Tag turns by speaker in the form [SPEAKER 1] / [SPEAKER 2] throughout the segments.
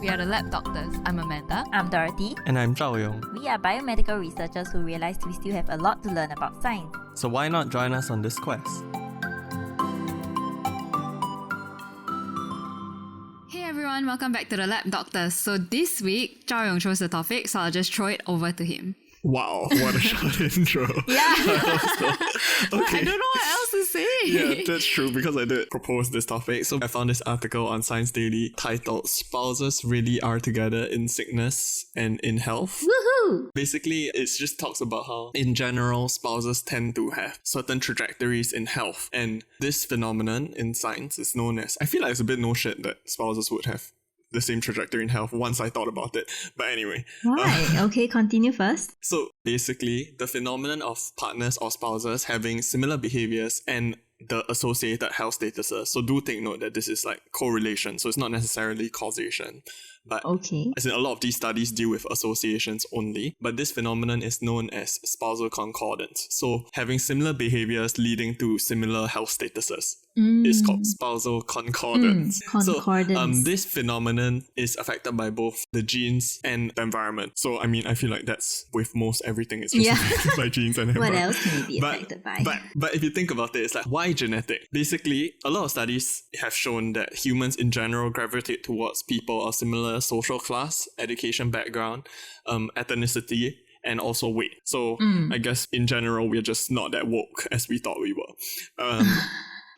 [SPEAKER 1] We are the Lab Doctors. I'm Amanda.
[SPEAKER 2] I'm Dorothy.
[SPEAKER 3] And I'm Zhao Yong.
[SPEAKER 2] We are biomedical researchers who realized we still have a lot to learn about science.
[SPEAKER 3] So why not join us on this quest?
[SPEAKER 1] Hey everyone, welcome back to the Lab Doctors. So this week, Zhao Yong chose the topic, so I'll just throw it over to him.
[SPEAKER 3] Wow, what a short intro.
[SPEAKER 1] Yeah.
[SPEAKER 3] Okay.
[SPEAKER 1] I don't know what else to say.
[SPEAKER 3] Yeah, that's true because I did propose this topic. So I found this article on Science Daily titled Spouses Really Are Together in Sickness and in Health.
[SPEAKER 2] Woohoo!
[SPEAKER 3] Basically, it just talks about how, in general, spouses tend to have certain trajectories in health. And this phenomenon in science is known as, I feel like it's a bit no shit that spouses would have the same trajectory in health once I thought about it. But anyway.
[SPEAKER 2] Why? Okay, continue first.
[SPEAKER 3] So basically, the phenomenon of partners or spouses having similar behaviors and the associated health statuses. So do take note that this is like correlation. So it's not necessarily causation. But
[SPEAKER 2] Okay.
[SPEAKER 3] as in a lot of these studies deal with associations only. But this phenomenon is known as spousal concordance. So having similar behaviors leading to similar health statuses. It's called spousal concordance.
[SPEAKER 2] Concordance.
[SPEAKER 3] So this phenomenon is affected by both the genes and the environment. So I mean, I feel like that's with most everything is just affected by genes and
[SPEAKER 2] What
[SPEAKER 3] environment.
[SPEAKER 2] else can it be affected by?
[SPEAKER 3] But if you think about it, it's like, why genetic? Basically, a lot of studies have shown that humans in general gravitate towards people of similar social class, education background, ethnicity, and also weight. So I guess in general, we're just not that woke as we thought we were.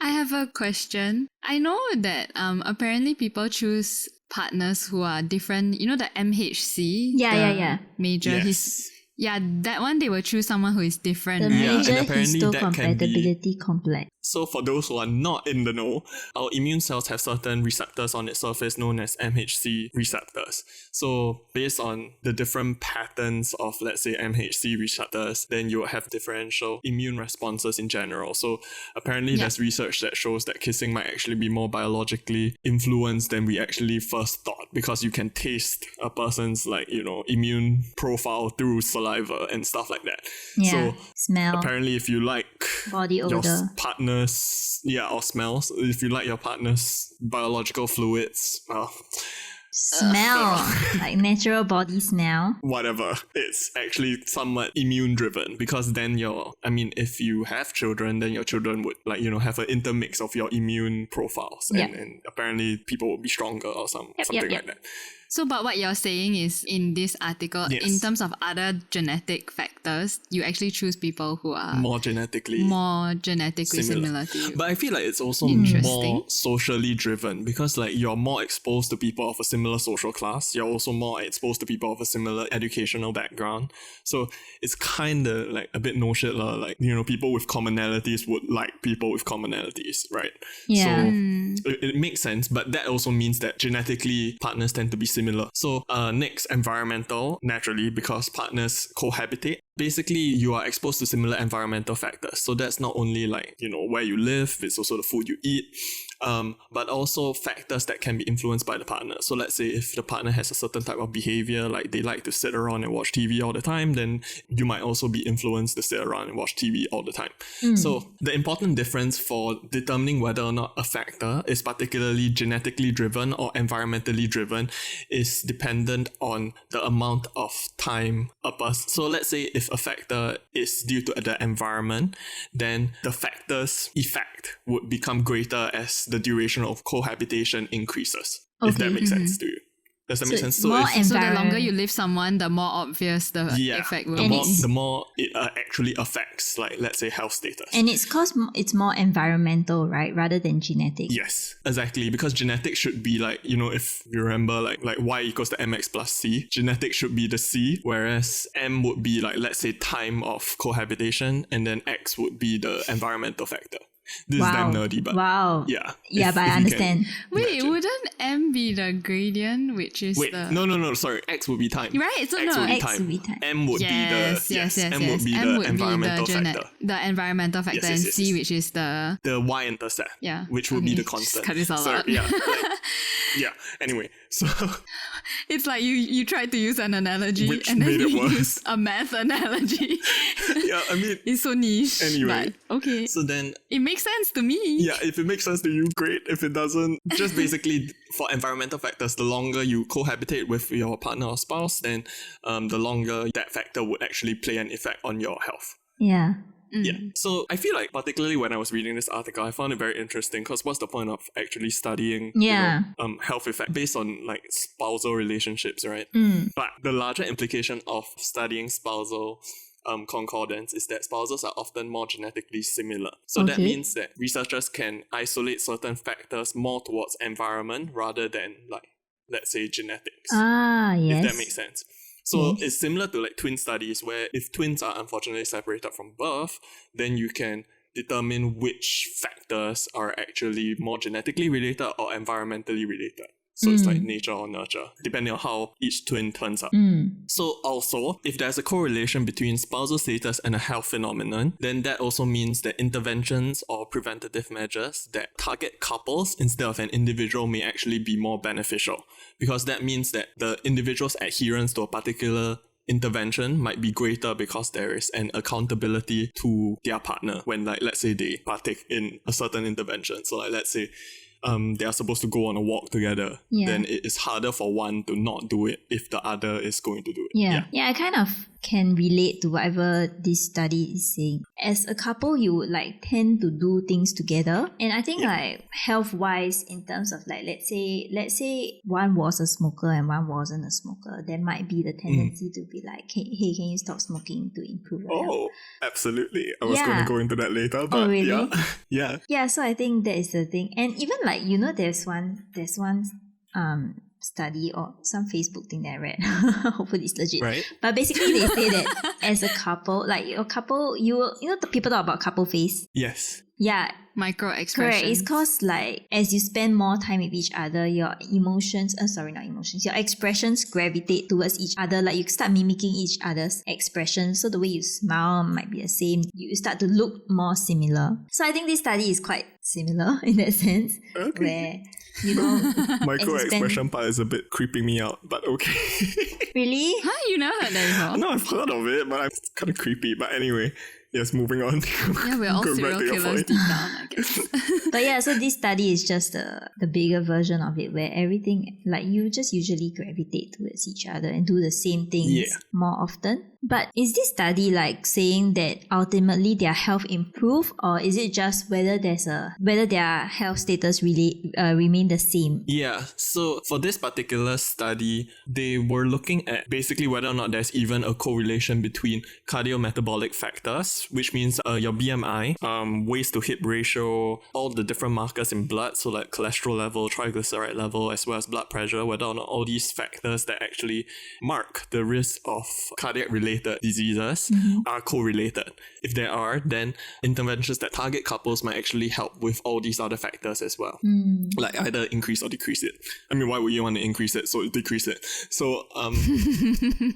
[SPEAKER 1] I have a question. I know that apparently people choose partners who are different. You know the MHC?
[SPEAKER 2] Yeah.
[SPEAKER 1] Major.
[SPEAKER 3] Yes.
[SPEAKER 1] That one they will choose someone who is different.
[SPEAKER 2] The
[SPEAKER 1] right?
[SPEAKER 2] major
[SPEAKER 3] and apparently that can be-
[SPEAKER 2] histocompatibility complex.
[SPEAKER 3] So for those who are not in the know, our immune cells have certain receptors on its surface known as MHC receptors. So based on the different patterns of, let's say, MHC receptors, then you will have differential immune responses in general. So apparently there's research that shows that kissing might actually be more biologically influenced than we actually first thought, because you can taste a person's immune profile through saliva and stuff like that.
[SPEAKER 2] Yeah.
[SPEAKER 3] So
[SPEAKER 2] Smell.
[SPEAKER 3] apparently if you like
[SPEAKER 2] Body
[SPEAKER 3] your
[SPEAKER 2] odor.
[SPEAKER 3] partner's, or smells, if you like your partner's biological fluids,
[SPEAKER 2] Smell. Like natural body smell.
[SPEAKER 3] whatever, it's actually somewhat immune driven, because then if you have children, then your children would have an intermix of your immune profiles, and apparently people will be stronger or something like that.
[SPEAKER 1] So, but what you're saying is in this article,
[SPEAKER 3] Yes.
[SPEAKER 1] in terms of other genetic factors, you actually choose people who are
[SPEAKER 3] More genetically
[SPEAKER 1] similar to you.
[SPEAKER 3] But I feel like it's also
[SPEAKER 1] Interesting.
[SPEAKER 3] more socially driven, because you're more exposed to people of a similar social class. You're also more exposed to people of a similar educational background. So it's kind of a bit no shit lah. People with commonalities would like people with commonalities, right?
[SPEAKER 2] Yeah.
[SPEAKER 3] So it makes sense, but that also means that genetically partners tend to be similar. So next, environmental, naturally, because partners cohabitate. Basically, you are exposed to similar environmental factors. So that's not only where you live, it's also the food you eat, but also factors that can be influenced by the partner. So let's say if the partner has a certain type of behavior, like they like to sit around and watch TV all the time, then you might also be influenced to sit around and watch TV all the time. So the important difference for determining whether or not a factor is particularly genetically driven or environmentally driven is dependent on the amount of time a person. So let's say if a factor is due to the environment, then the factor's effect would become greater as the duration of cohabitation increases. If that makes sense to you. Does that make sense?
[SPEAKER 2] it's more
[SPEAKER 1] So the longer you live someone, the more obvious the effect will be.
[SPEAKER 3] the more it actually affects, let's say, health status.
[SPEAKER 2] And it's because it's more environmental, right? Rather than genetic.
[SPEAKER 3] Yes, exactly. Because genetics should be if you remember, like y equals to mx plus c, genetics should be the c, whereas m would be let's say, time of cohabitation, and then x would be the environmental factor. This is damn nerdy, but yeah.
[SPEAKER 2] Yeah, but I understand.
[SPEAKER 1] Wait, wouldn't M be the gradient, which is
[SPEAKER 3] no, sorry. X would be time.
[SPEAKER 1] Right, so
[SPEAKER 3] X
[SPEAKER 1] no.
[SPEAKER 3] would be
[SPEAKER 2] X
[SPEAKER 3] time.
[SPEAKER 2] would be time.
[SPEAKER 3] M would be the
[SPEAKER 1] M
[SPEAKER 3] would be the environmental factor.
[SPEAKER 1] The environmental factor, and C, which is the
[SPEAKER 3] y-intercept.
[SPEAKER 1] Yeah.
[SPEAKER 3] Which would be
[SPEAKER 1] Okay,
[SPEAKER 3] the constant.
[SPEAKER 1] just cut this all
[SPEAKER 3] Sorry,
[SPEAKER 1] out.
[SPEAKER 3] yeah. Yeah. Anyway, so
[SPEAKER 1] it's like you tried to use an analogy
[SPEAKER 3] Which
[SPEAKER 1] and then
[SPEAKER 3] made it
[SPEAKER 1] you
[SPEAKER 3] worse.
[SPEAKER 1] used a math analogy.
[SPEAKER 3] yeah, I mean,
[SPEAKER 1] It's so niche.
[SPEAKER 3] Anyway.
[SPEAKER 1] But okay.
[SPEAKER 3] so then
[SPEAKER 1] It makes makes sense to me.
[SPEAKER 3] Yeah, if it makes sense to you, great. If it doesn't, just basically for environmental factors, the longer you cohabitate with your partner or spouse, then the longer that factor would actually play an effect on your health.
[SPEAKER 2] Yeah.
[SPEAKER 3] Yeah. So I feel like particularly when I was reading this article, I found it very interesting because what's the point of actually studying health effect based on like spousal relationships, right? But the larger implication of studying spousal concordance is that spouses are often more genetically similar. So that means that researchers can isolate certain factors more towards environment rather than like, let's say, genetics.
[SPEAKER 2] Yes.
[SPEAKER 3] If that makes sense. So it's similar to like twin studies where if twins are unfortunately separated from birth, then you can determine which factors are actually more genetically related or environmentally related. So it's like nature or nurture, depending on how each twin turns out. So also, if there's a correlation between spousal status and a health phenomenon, then that also means that interventions or preventative measures that target couples instead of an individual may actually be more beneficial. Because that means that the individual's adherence to a particular intervention might be greater because there is an accountability to their partner when, like, let's say they partake in a certain intervention. So like, let's say they are supposed to go on a walk together, then it is harder for one to not do it if the other is going to do it.
[SPEAKER 2] Yeah, I kind of can relate to whatever this study is saying. As a couple, you would like tend to do things together. And I think like health-wise, in terms of like, let's say one was a smoker and one wasn't a smoker, there might be the tendency to be like, hey, can you stop smoking to improve your health?
[SPEAKER 3] Oh, absolutely. I was going to go into that later, but
[SPEAKER 2] really?
[SPEAKER 3] Yeah.
[SPEAKER 2] Yeah, so I think that is the thing. And even like, you know, there's one study or some Facebook thing that I read. Hopefully it's legit.
[SPEAKER 3] Right.
[SPEAKER 2] But basically they say that as a couple, like your couple, you know the people talk about couple face?
[SPEAKER 3] Yes.
[SPEAKER 2] Yeah.
[SPEAKER 1] Microexpressions.
[SPEAKER 2] Correct. It's because like as you spend more time with each other, your your expressions gravitate towards each other. Like you start mimicking each other's expressions. So the way you smile might be the same. You start to look more similar. So I think this study is quite similar in that sense.
[SPEAKER 3] Okay.
[SPEAKER 2] Where, you know,
[SPEAKER 3] micro-expression part is a bit creeping me out, but okay.
[SPEAKER 2] Really?
[SPEAKER 1] Huh? You never heard that before?
[SPEAKER 3] No, I've heard of it, but it's kind of creepy. But anyway, yes, moving on.
[SPEAKER 1] Yeah, we're all
[SPEAKER 3] Going back
[SPEAKER 1] serial
[SPEAKER 3] to your
[SPEAKER 1] killers
[SPEAKER 3] point.
[SPEAKER 1] deep down, I guess.
[SPEAKER 2] But yeah, so this study is just the bigger version of it where everything, like you just usually gravitate towards each other and do the same things more often. But is this study like saying that ultimately their health improve, or is it just whether their health status really remain the same?
[SPEAKER 3] Yeah, so for this particular study, they were looking at basically whether or not there's even a correlation between cardiometabolic factors, which means your BMI, waist to hip ratio, all the different markers in blood, so like cholesterol level, triglyceride level, as well as blood pressure, whether or not all these factors that actually mark the risk of cardiac-related diseases are correlated. If there are, then interventions that target couples might actually help with all these other factors as well. Like either increase or decrease it. I mean, why would you want to increase it? So decrease it. So,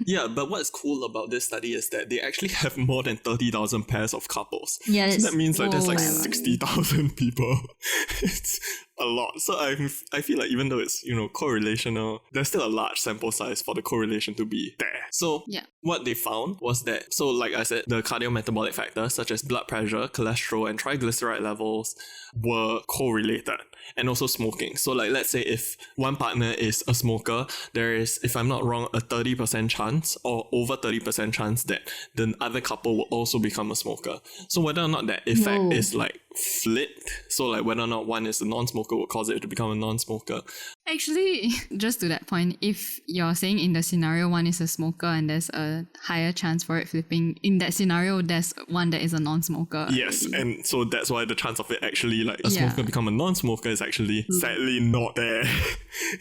[SPEAKER 3] yeah, but what's cool about this study is that they actually have more than 30,000 pairs of couples.
[SPEAKER 2] Yeah,
[SPEAKER 3] so that means like there's like
[SPEAKER 1] Whoa.
[SPEAKER 3] 60,000 people. It's a lot. So I feel like even though it's, you know, correlational, there's still a large sample size for the correlation to be there. So what they found was that, so like I said, the cardiometabolic factors such as blood pressure, cholesterol, and triglyceride levels were correlated. And also smoking. So like let's say if one partner is a smoker, there is, if I'm not wrong, a 30% chance or over 30% chance that the other couple will also become a smoker. So whether or not that effect is like flipped, so like whether or not one is a non-smoker will cause it to become a non-smoker.
[SPEAKER 1] Actually, just to that point, if you're saying in the scenario one is a smoker and there's a higher chance for it flipping, in that scenario there's one that is a non-smoker.
[SPEAKER 3] Yes,
[SPEAKER 1] already.
[SPEAKER 3] and so that's why the chance of it actually like a smoker become a non-smoker is actually sadly not there.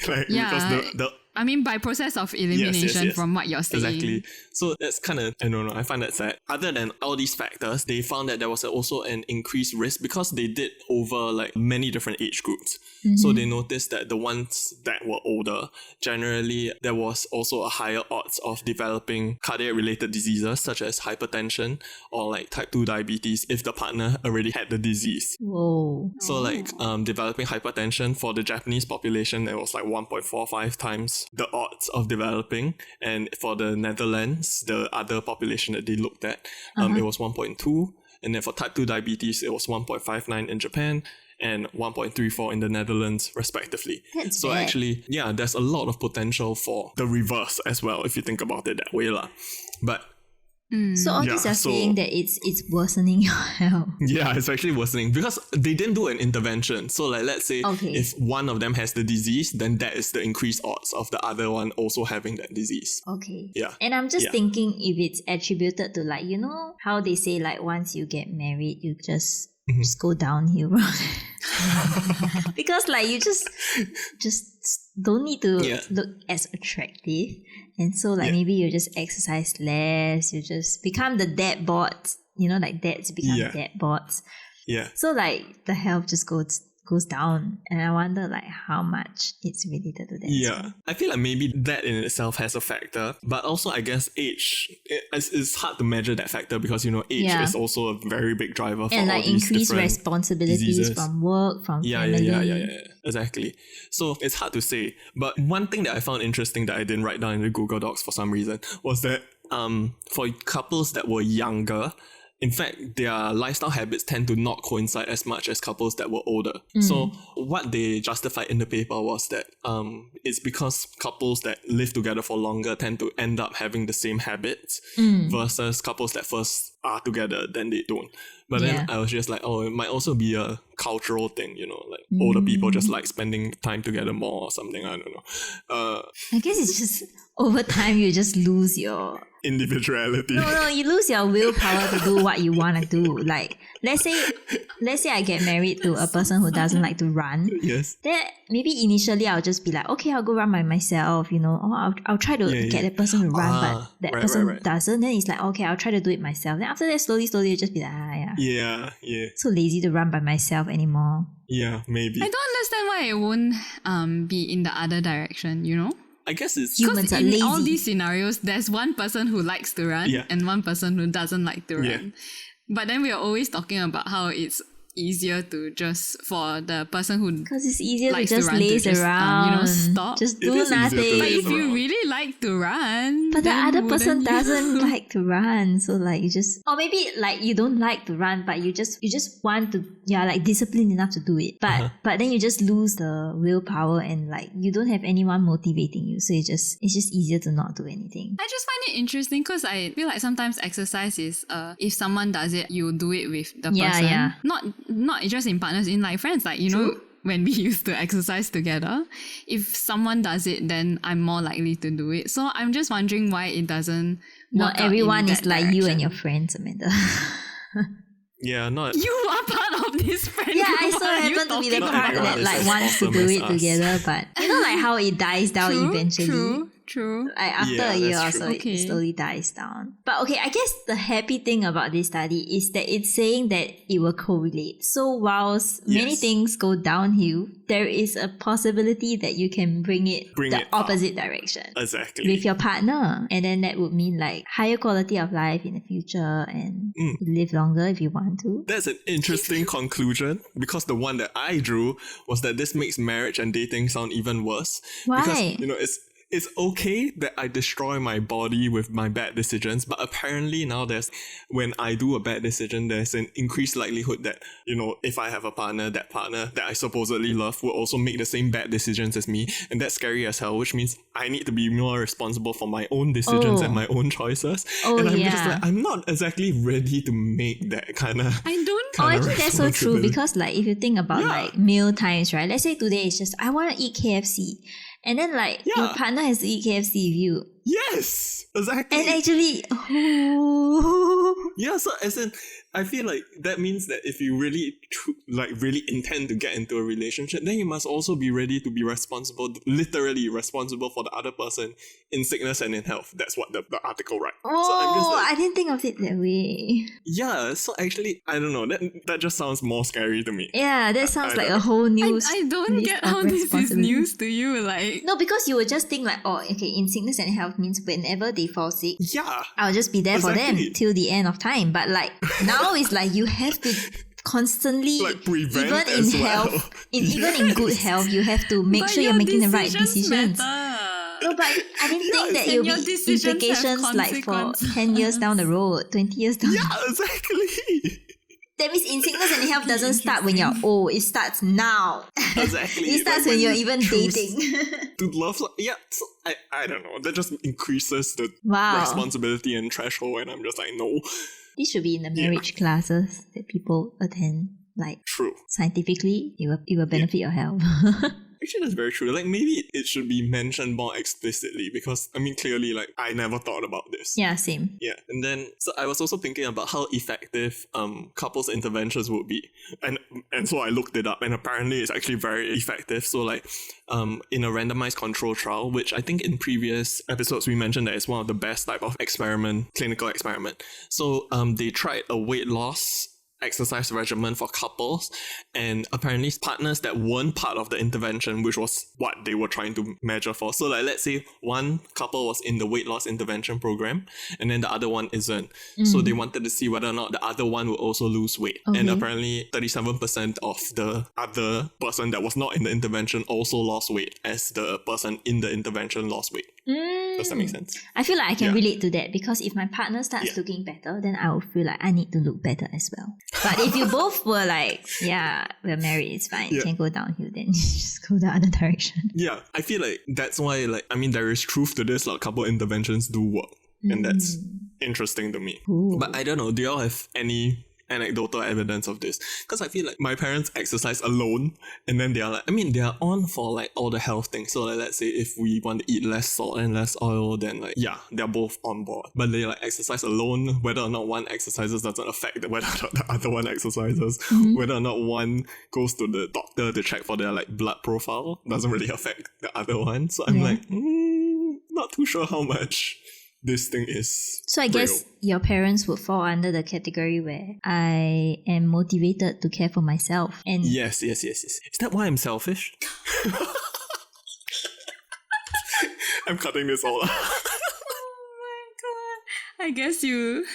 [SPEAKER 3] Like because the
[SPEAKER 1] I mean, by process of elimination
[SPEAKER 3] yes.
[SPEAKER 1] from what you're saying.
[SPEAKER 3] Exactly. So that's kind of, I don't know, I find that sad. Other than all these factors, they found that there was also an increased risk because they did over like many different age groups. So they noticed that the ones that were older, generally there was also a higher odds of developing cardiac-related diseases such as hypertension or like type 2 diabetes if the partner already had the disease.
[SPEAKER 2] Whoa.
[SPEAKER 3] So like developing hypertension for the Japanese population, it was like 1.45 times the odds of developing, and for the Netherlands, the other population that they looked at, it was 1.2, And then for type 2 diabetes, it was 1.59 in Japan and 1.34 in the Netherlands, respectively.
[SPEAKER 2] That's
[SPEAKER 3] so
[SPEAKER 2] bad.
[SPEAKER 3] actually, yeah, there's a lot of potential for the reverse as well, if you think about it that way. But
[SPEAKER 2] So all these are saying that it's worsening your health.
[SPEAKER 3] yeah, it's actually worsening because they didn't do an intervention. So like, let's say if one of them has the disease, then that is the increased odds of the other one also having that disease.
[SPEAKER 2] Okay.
[SPEAKER 3] Yeah.
[SPEAKER 2] And I'm just thinking if it's attributed to like, you know how they say like once you get married, you just go downhill. Because like you just don't need to look as attractive. And so like maybe you just exercise less, you just become the dad bots, you know, like dads become dad bots.
[SPEAKER 3] Yeah.
[SPEAKER 2] So like the health just goes down. And I wonder like how much it's related to that.
[SPEAKER 3] Yeah. I feel like maybe that in itself has a factor, but also I guess age, it's hard to measure that factor because, you know, age is also a very big driver for
[SPEAKER 2] and
[SPEAKER 3] all
[SPEAKER 2] like
[SPEAKER 3] these
[SPEAKER 2] increased
[SPEAKER 3] different
[SPEAKER 2] responsibilities
[SPEAKER 3] diseases.
[SPEAKER 2] from work, from family.
[SPEAKER 3] Yeah, exactly. So it's hard to say. But one thing that I found interesting that I didn't write down in the Google Docs for some reason was that for couples that were younger, in fact, their lifestyle habits tend to not coincide as much as couples that were older. So what they justified in the paper was that it's because couples that live together for longer tend to end up having the same habits versus couples that first are together, then they don't. But then I was just like, oh, it might also be a cultural thing, you know, like older people just like spending time together more or something, I don't know.
[SPEAKER 2] I guess it's just over time you just lose your
[SPEAKER 3] individuality.
[SPEAKER 2] No, you lose your willpower to do what you want to do. Like, let's say I get married to a person who doesn't like to run.
[SPEAKER 3] Yes.
[SPEAKER 2] Then maybe initially I'll just be like, okay, I'll go run by myself, you know, or I'll try to get that person to run, but that person doesn't. Then it's like, okay, I'll try to do it myself. Then after that, slowly you just be like,
[SPEAKER 3] Yeah.
[SPEAKER 2] So lazy to run by myself anymore.
[SPEAKER 3] Yeah, maybe.
[SPEAKER 1] I don't understand why it won't be in the other direction, you know?
[SPEAKER 3] I guess it's
[SPEAKER 2] Humans are
[SPEAKER 1] in
[SPEAKER 2] lazy.
[SPEAKER 1] all these scenarios, there's one person who likes to run and one person who doesn't like to run.
[SPEAKER 3] Yeah.
[SPEAKER 1] But then we are always talking about how it's easier to just, for the person who
[SPEAKER 2] Because it's easier to
[SPEAKER 1] likes
[SPEAKER 2] just
[SPEAKER 1] run
[SPEAKER 2] laze
[SPEAKER 1] to just,
[SPEAKER 2] around.
[SPEAKER 1] stop.
[SPEAKER 2] Just
[SPEAKER 3] It
[SPEAKER 2] do
[SPEAKER 3] is easier to
[SPEAKER 2] nothing.
[SPEAKER 3] laze
[SPEAKER 1] But if you
[SPEAKER 3] around.
[SPEAKER 1] really like to run,
[SPEAKER 2] But the
[SPEAKER 1] then
[SPEAKER 2] other person
[SPEAKER 1] wouldn't
[SPEAKER 2] doesn't
[SPEAKER 1] you?
[SPEAKER 2] like to run, so like you just, or maybe like you don't like to run, but you just want to, like disciplined enough to do it. But then you just lose the willpower and like you don't have anyone motivating you, so it's just easier to not do anything.
[SPEAKER 1] I just find it interesting because I feel like sometimes exercise is if someone does it, you do it with the person.
[SPEAKER 2] Yeah.
[SPEAKER 1] Not just in partners, in like friends, like, you know, when we used to exercise together, if someone does it, then I'm more likely to do it. So I'm just wondering why it doesn't
[SPEAKER 2] Not
[SPEAKER 1] work out
[SPEAKER 2] everyone
[SPEAKER 1] in
[SPEAKER 2] is
[SPEAKER 1] that
[SPEAKER 2] like you and
[SPEAKER 1] direction.
[SPEAKER 2] your friends, Amanda.
[SPEAKER 3] Yeah, not...
[SPEAKER 1] You are part of this friend
[SPEAKER 2] Yeah,
[SPEAKER 1] group.
[SPEAKER 2] I so
[SPEAKER 1] What are you
[SPEAKER 2] happen to be the
[SPEAKER 1] talking
[SPEAKER 3] Not
[SPEAKER 2] part
[SPEAKER 3] everyone
[SPEAKER 2] that
[SPEAKER 3] is
[SPEAKER 2] like
[SPEAKER 3] as
[SPEAKER 2] wants to
[SPEAKER 3] awesome
[SPEAKER 2] do
[SPEAKER 3] as
[SPEAKER 2] it
[SPEAKER 3] us.
[SPEAKER 2] together, but you know like how it dies down eventually.
[SPEAKER 1] True.
[SPEAKER 2] Like after
[SPEAKER 3] Yeah,
[SPEAKER 2] a year or
[SPEAKER 3] that's
[SPEAKER 2] so,
[SPEAKER 3] true.
[SPEAKER 2] it slowly dies down. But okay, I guess the happy thing about this study is that it's saying that it will correlate. So whilst many
[SPEAKER 3] Yes.
[SPEAKER 2] things go downhill, there is a possibility that you can bring it
[SPEAKER 3] Bring
[SPEAKER 2] the
[SPEAKER 3] it up.
[SPEAKER 2] opposite direction
[SPEAKER 3] Exactly.
[SPEAKER 2] with your partner. And then that would mean like higher quality of life in the future and you live longer if you want to.
[SPEAKER 3] That's an interesting conclusion because the one that I drew was that this makes marriage and dating sound even worse.
[SPEAKER 2] Why?
[SPEAKER 3] Because, you know, it's okay that I destroy my body with my bad decisions, but apparently now when I do a bad decision, there's an increased likelihood that, you know, if I have a partner that I supposedly love will also make the same bad decisions as me. And that's scary as hell, which means I need to be more responsible for my own decisions and my own choices. And I'm just like, I'm not exactly ready to make that kind of...
[SPEAKER 1] I don't
[SPEAKER 2] Actually that's so true because like if you think about like meal times, right? Let's say today it's just I want to eat KFC. And then like your partner has to eat KFC with you.
[SPEAKER 3] Yes, exactly.
[SPEAKER 2] And actually,
[SPEAKER 3] yeah, so as in, I feel like that means that if you really really intend to get into a relationship, then you must also be ready to be literally responsible for the other person in sickness and in health. That's what the article writes. So I'm just like,
[SPEAKER 2] I didn't think of it that way.
[SPEAKER 3] yeah, so actually, I don't know, that just sounds more scary to me.
[SPEAKER 2] Yeah, that sounds like a whole new
[SPEAKER 1] I don't
[SPEAKER 2] list
[SPEAKER 1] get
[SPEAKER 2] of
[SPEAKER 1] how this is
[SPEAKER 2] responsibilities.
[SPEAKER 1] news to you. Like,
[SPEAKER 2] No, because you would just think like, oh, okay, in sickness and health means whenever they fall sick,
[SPEAKER 3] Yeah.
[SPEAKER 2] I'll just be there for them
[SPEAKER 3] Exactly.
[SPEAKER 2] till the end of time. But like now it's like you have to constantly,
[SPEAKER 3] Like prevent
[SPEAKER 2] even in
[SPEAKER 3] as well.
[SPEAKER 2] health, even in good health, you have to make
[SPEAKER 1] but
[SPEAKER 2] sure you're
[SPEAKER 1] your
[SPEAKER 2] making the right decisions.
[SPEAKER 1] matter.
[SPEAKER 2] No, but I didn't think that it
[SPEAKER 1] and
[SPEAKER 2] will
[SPEAKER 1] your
[SPEAKER 2] be
[SPEAKER 1] decisions have
[SPEAKER 2] implications like for
[SPEAKER 1] consequences.
[SPEAKER 2] 10 years down the road, 20 years down the road.
[SPEAKER 3] Yeah, exactly.
[SPEAKER 2] That means in sickness and in health doesn't start when you're old. It starts now.
[SPEAKER 3] Exactly.
[SPEAKER 2] It starts when you're even dating.
[SPEAKER 3] To love, yeah. So I don't know. That just increases the
[SPEAKER 2] Wow.
[SPEAKER 3] responsibility and threshold, and I'm just like, no.
[SPEAKER 2] This should be in the marriage classes that people attend. Like,
[SPEAKER 3] True.
[SPEAKER 2] scientifically, it will benefit your health.
[SPEAKER 3] Actually, that's very true. Like, maybe it should be mentioned more explicitly because, I mean, clearly, like, I never thought about this.
[SPEAKER 2] Yeah, same.
[SPEAKER 3] Yeah. And then, so I was also thinking about how effective couples interventions would be. And so I looked it up, and apparently it's actually very effective. So, like, in a randomized control trial, which I think in previous episodes we mentioned that it's one of the best type of clinical experiment. So, they tried a weight loss exercise regimen for couples, and apparently partners that weren't part of the intervention, which was what they were trying to measure for. So like, let's say one couple was in the weight loss intervention program and then the other one isn't. So they wanted to see whether or not the other one would also lose weight.
[SPEAKER 2] Okay.
[SPEAKER 3] And apparently 37% of the other person that was not in the intervention also lost weight as the person in the intervention lost weight. Does that make sense?
[SPEAKER 2] I feel like I can relate to that because if my partner starts looking better, then I will feel like I need to look better as well. But if you both were like, yeah, we're married, it's fine, you can go downhill, then just go the other direction.
[SPEAKER 3] Yeah, I feel like that's why, like, I mean, there is truth to this, like, couple interventions do work. And that's interesting to me.
[SPEAKER 2] Ooh.
[SPEAKER 3] But I don't know, do y'all have any anecdotal evidence of this? Because I feel like my parents exercise alone, and then they are like, I mean, they are on for like all the health things. So like, let's say if we want to eat less salt and less oil, then like, yeah, they're both on board. But they like exercise alone. Whether or not one exercises doesn't affect whether or not the other one exercises. Whether or not one goes to the doctor to check for their like blood profile doesn't really affect the other one. So I'm like, not too sure how much this thing is.
[SPEAKER 2] So I guess your parents would fall under the category where I am motivated to care for myself. And
[SPEAKER 3] Yes. Is that why I'm selfish? I'm cutting this all out.
[SPEAKER 1] Oh my god. I guess you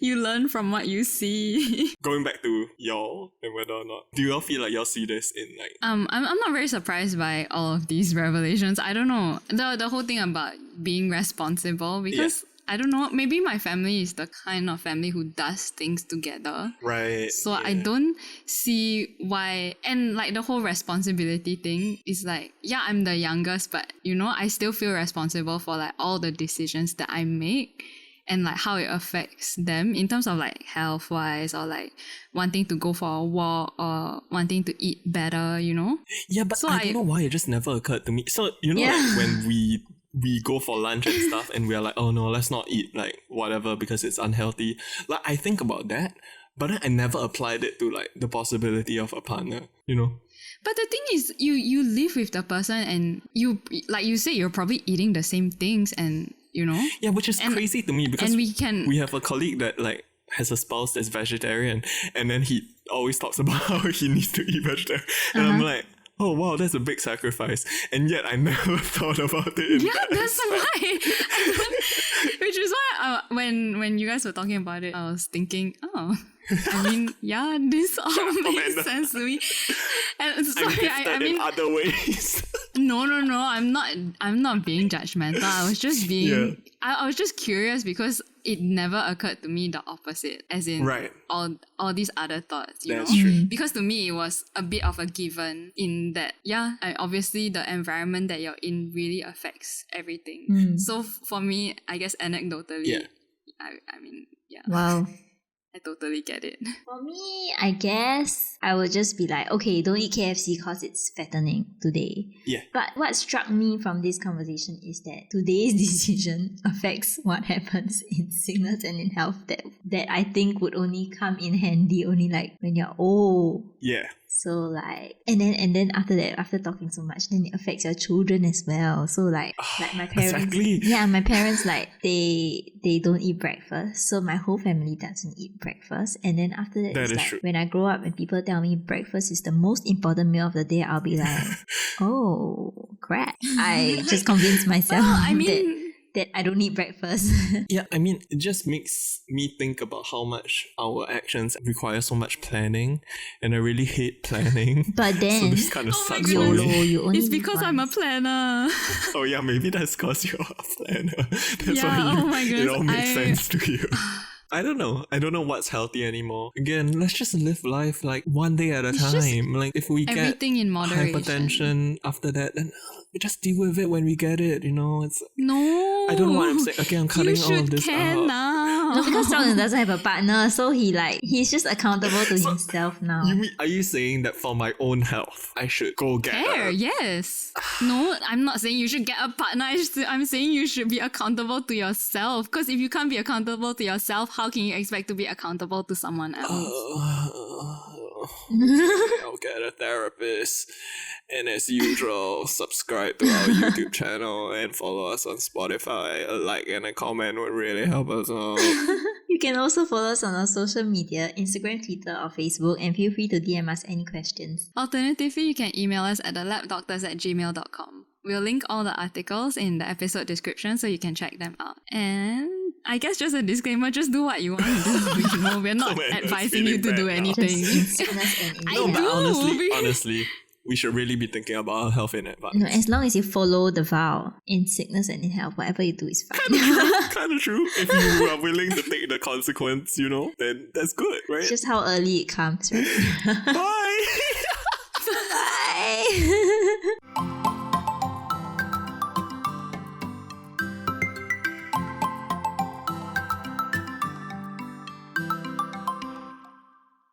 [SPEAKER 1] learn from what you see.
[SPEAKER 3] Going back to y'all and whether or not, do y'all feel like y'all see this in like...
[SPEAKER 1] I'm not very surprised by all of these revelations. I don't know. The whole thing about being responsible, because I don't know, maybe my family is the kind of family who does things together.
[SPEAKER 3] Right.
[SPEAKER 1] So I don't see why, and like the whole responsibility thing is like, yeah, I'm the youngest, but you know, I still feel responsible for like all the decisions that I make and like how it affects them in terms of like health wise, or like wanting to go for a walk or wanting to eat better, you know?
[SPEAKER 3] Yeah, but
[SPEAKER 1] So
[SPEAKER 3] I don't know why it just never occurred to me. So, you know, like when we go for lunch and stuff and we are like, oh no, let's not eat like whatever because it's unhealthy. Like, I think about that, but then I never applied it to like the possibility of a partner, you know?
[SPEAKER 1] But the thing is, you live with the person and you, like you say, you're probably eating the same things and, you know?
[SPEAKER 3] Yeah, which is crazy to me because we have a colleague that like has a spouse that's vegetarian, and then he always talks about how he needs to eat vegetarian. And I'm like, oh wow, that's a big sacrifice. And yet I never thought about it.
[SPEAKER 1] That's why. Which is why when you guys were talking about it, I was thinking, oh, I mean, yeah, this all makes sense to me. And sorry, I mean,
[SPEAKER 3] in other ways.
[SPEAKER 1] No, I'm not being judgmental. I was just being I was just curious because it never occurred to me the opposite, as in all these other thoughts, you know?
[SPEAKER 3] True.
[SPEAKER 1] Because to me, it was a bit of a given in that, obviously the environment that you're in really affects everything. So for me, I guess anecdotally, I mean,
[SPEAKER 2] wow.
[SPEAKER 1] I totally get it.
[SPEAKER 2] For me, I guess I would just be like, okay, don't eat KFC because it's fattening today.
[SPEAKER 3] Yeah.
[SPEAKER 2] But what struck me from this conversation is that today's decision affects what happens in sickness and in health that I think would only come in handy only like when you're old.
[SPEAKER 3] Yeah.
[SPEAKER 2] So like, and then after that, after talking so much, then it affects your children as well. So like my parents, my parents like they don't eat breakfast. So my whole family doesn't eat breakfast. And then after that, it's like, when I grow up and people tell me breakfast is the most important meal of the day, I'll be like, oh crap! I just convinced myself that I don't eat breakfast.
[SPEAKER 3] Yeah, I mean, it just makes me think about how much our actions require so much planning, and I really hate planning.
[SPEAKER 2] But then,
[SPEAKER 3] so this kind of sucks for
[SPEAKER 2] YOLO,
[SPEAKER 3] me.
[SPEAKER 2] you only
[SPEAKER 1] it's because I'm a planner.
[SPEAKER 3] Oh yeah, maybe that's because you're a planner. That's
[SPEAKER 1] Yeah,
[SPEAKER 3] why
[SPEAKER 1] oh my
[SPEAKER 3] it
[SPEAKER 1] goodness,
[SPEAKER 3] all makes sense to you. I don't know. I don't know what's healthy anymore. Again, let's just live life like one day at a
[SPEAKER 1] It's just
[SPEAKER 3] time. Like if we get
[SPEAKER 1] everything in moderation.
[SPEAKER 3] hypertension after that, then we just deal with it when we get it. You know, it's.
[SPEAKER 1] No.
[SPEAKER 3] I don't know what I'm saying. Okay, I'm cutting all of this
[SPEAKER 1] care
[SPEAKER 3] out.
[SPEAKER 1] now.
[SPEAKER 2] No, because Jordan doesn't have a partner, so he's just accountable to himself now.
[SPEAKER 3] Are you saying that for my own health, I should go get
[SPEAKER 1] Care, yes. No, I'm not saying you should get a partner. I'm saying you should be accountable to yourself. Because if you can't be accountable to yourself, how can you expect to be accountable to someone else?
[SPEAKER 3] I'll get a therapist. And as usual, subscribe to our YouTube channel and follow us on Spotify. A like and a comment would really help us out.
[SPEAKER 2] You can also follow us on our social media, Instagram, Twitter, or Facebook, and feel free to DM us any questions.
[SPEAKER 1] Alternatively, you can email us at thelabdoctors@gmail.com. We'll link all the articles in the episode description so you can check them out. And I guess just a disclaimer, just do what you want to do. You know, we're not advising you to do anything.
[SPEAKER 2] Just in sickness and in
[SPEAKER 1] I
[SPEAKER 3] No,
[SPEAKER 2] health.
[SPEAKER 3] but
[SPEAKER 1] do.
[SPEAKER 3] honestly, we should really be thinking about our health in advance.
[SPEAKER 2] No, as long as you follow the vow, in sickness and in health, whatever you do is fine.
[SPEAKER 3] Kind of true. If you are willing to take the consequence, you know, then that's good, right?
[SPEAKER 2] It's just how early it comes, right?
[SPEAKER 3] Bye!
[SPEAKER 2] Bye!